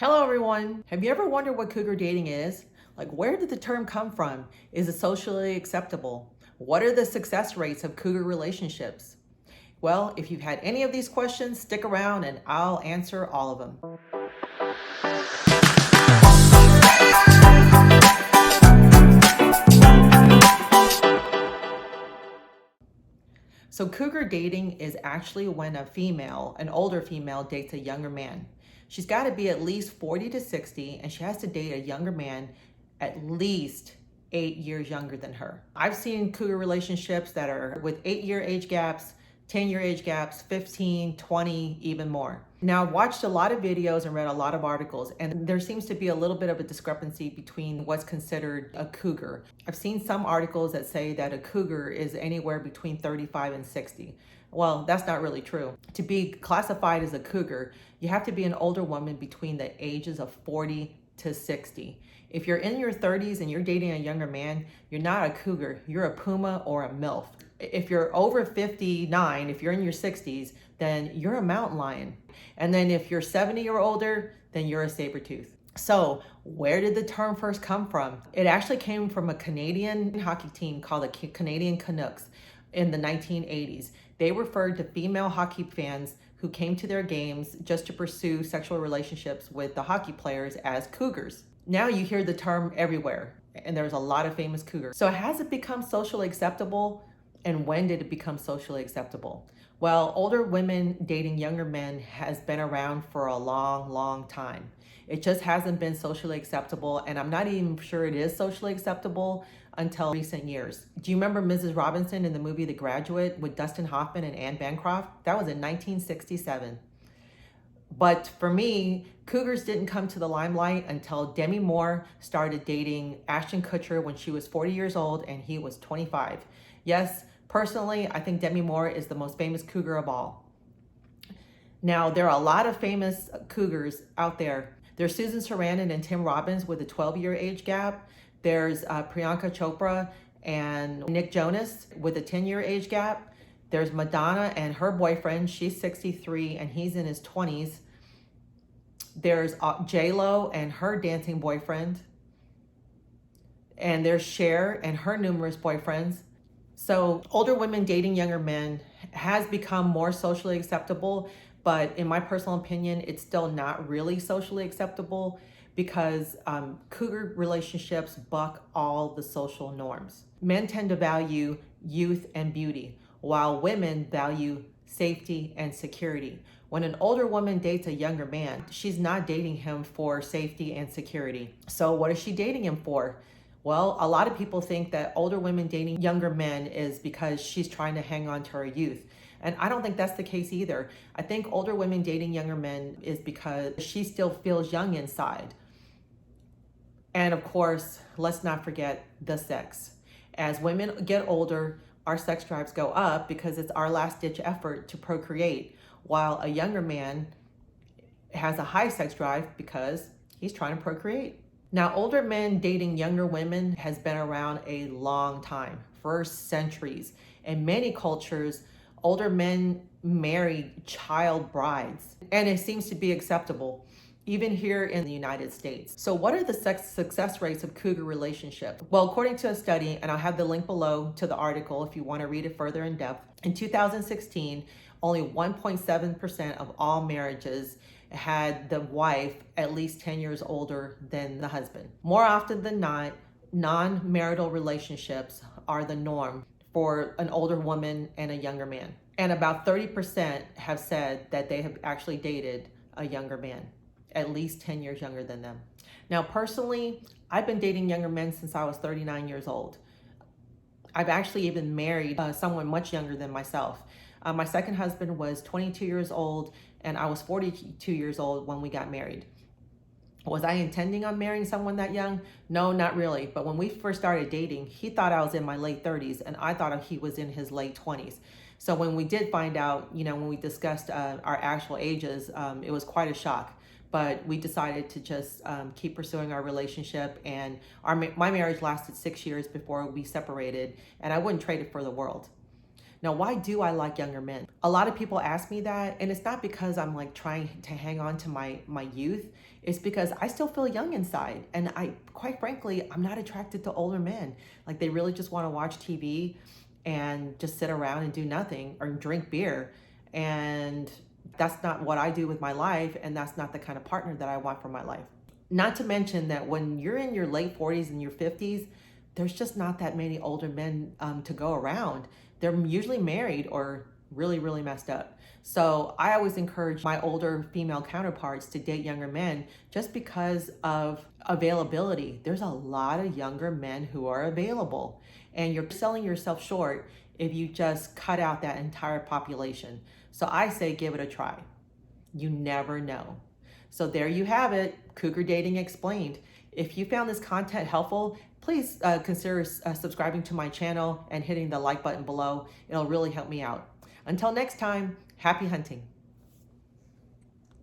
Hello everyone. Have you ever wondered what cougar dating is? Like, where did the term come from? Is it socially acceptable? What are the success rates of cougar relationships? Well, if you've had any of these questions, stick around and I'll answer all of them. So cougar dating is actually when a female, an older female, dates a younger man. She's got to be at least 40 to 60, and she has to date a younger man at least 8 years younger than her. I've seen cougar relationships that are with 8-year age gaps, 10-year age gaps, 15, 20, even more. Now, I've watched a lot of videos and read a lot of articles, and there seems to be a little bit of a discrepancy between what's considered a cougar. I've seen some articles that say that a cougar is anywhere between 35 and 60. Well, that's not really true. To be classified as a cougar, you have to be an older woman between the ages of 40 to 60. If you're in your 30s and you're dating a younger man, you're not a cougar, you're a puma or a MILF. If you're over 59, if you're in your 60s, then you're a mountain lion. And then if you're 70 or older, then you're a saber tooth. So where did the term first come from? It actually came from a Canadian hockey team called the Canadian Canucks in the 1980s. They referred to female hockey fans who came to their games just to pursue sexual relationships with the hockey players as cougars. Now you hear the term everywhere, and there's a lot of famous cougars. So has it become socially acceptable? And when did it become socially acceptable? Well, older women dating younger men has been around for a long, long time. It just hasn't been socially acceptable, and I'm not even sure it is socially acceptable until recent years. Do you remember Mrs. Robinson in the movie The Graduate with Dustin Hoffman and Anne Bancroft? That was in 1967. But for me, cougars didn't come to the limelight until Demi Moore started dating Ashton Kutcher when she was 40 years old and he was 25. Yes, personally, I think Demi Moore is the most famous cougar of all. Now, there are a lot of famous cougars out there. There's Susan Sarandon and Tim Robbins with a 12-year age gap. There's Priyanka Chopra and Nick Jonas with a 10-year age gap. There's Madonna and her boyfriend. She's 63 and he's in his 20s. There's J-Lo and her dancing boyfriend. And there's Cher and her numerous boyfriends. So older women dating younger men has become more socially acceptable, but in my personal opinion, it's still not really socially acceptable because cougar relationships buck all the social norms. Men tend to value youth and beauty, while women value safety and security. When an older woman dates a younger man, she's not dating him for safety and security. So what is she dating him for? Well, a lot of people think that older women dating younger men is because she's trying to hang on to her youth. And I don't think that's the case either. I think older women dating younger men is because she still feels young inside. And of course, let's not forget the sex. As women get older, our sex drives go up because it's our last ditch effort to procreate, while a younger man has a high sex drive because he's trying to procreate. Now, older men dating younger women has been around a long time, for centuries. In many cultures, older men marry child brides, and it seems to be acceptable, even here in the United States. So what are the success rates of cougar relationships? Well, according to a study, and I'll have the link below to the article if you want to read it further in depth, in 2016, only 1.7% of all marriages had the wife at least 10 years older than the husband. More often than not, non-marital relationships are the norm for an older woman and a younger man. And about 30% have said that they have actually dated a younger man, at least 10 years younger than them. Now, personally, I've been dating younger men since I was 39 years old. I've actually even married someone much younger than myself. My second husband was 22 years old and I was 42 years old when we got married. Was I intending on marrying someone that young? No, not really. But when we first started dating, he thought I was in my late 30s and I thought he was in his late 20s. So when we did find out, when we discussed our actual ages, it was quite a shock. But we decided to just keep pursuing our relationship, and my marriage lasted 6 years before we separated, and I wouldn't trade it for the world. Now, why do I like younger men? A lot of people ask me that, and it's not because I'm like trying to hang on to my youth. It's because I still feel young inside, and quite frankly, I'm not attracted to older men. Like, they really just want to watch TV and just sit around and do nothing or drink beer. And that's not what I do with my life, and that's not the kind of partner that I want for my life. Not to mention that when you're in your late 40s and your 50s, there's just not that many older men to go around. They're usually married or really, really messed up. So I always encourage my older female counterparts to date younger men just because of availability. There's a lot of younger men who are available, and you're selling yourself short if you just cut out that entire population. So I say give it a try. You never know. So there you have it, Cougar Dating Explained. If you found this content helpful, please consider subscribing to my channel and hitting the like button below. It'll really help me out. Until next time, happy hunting.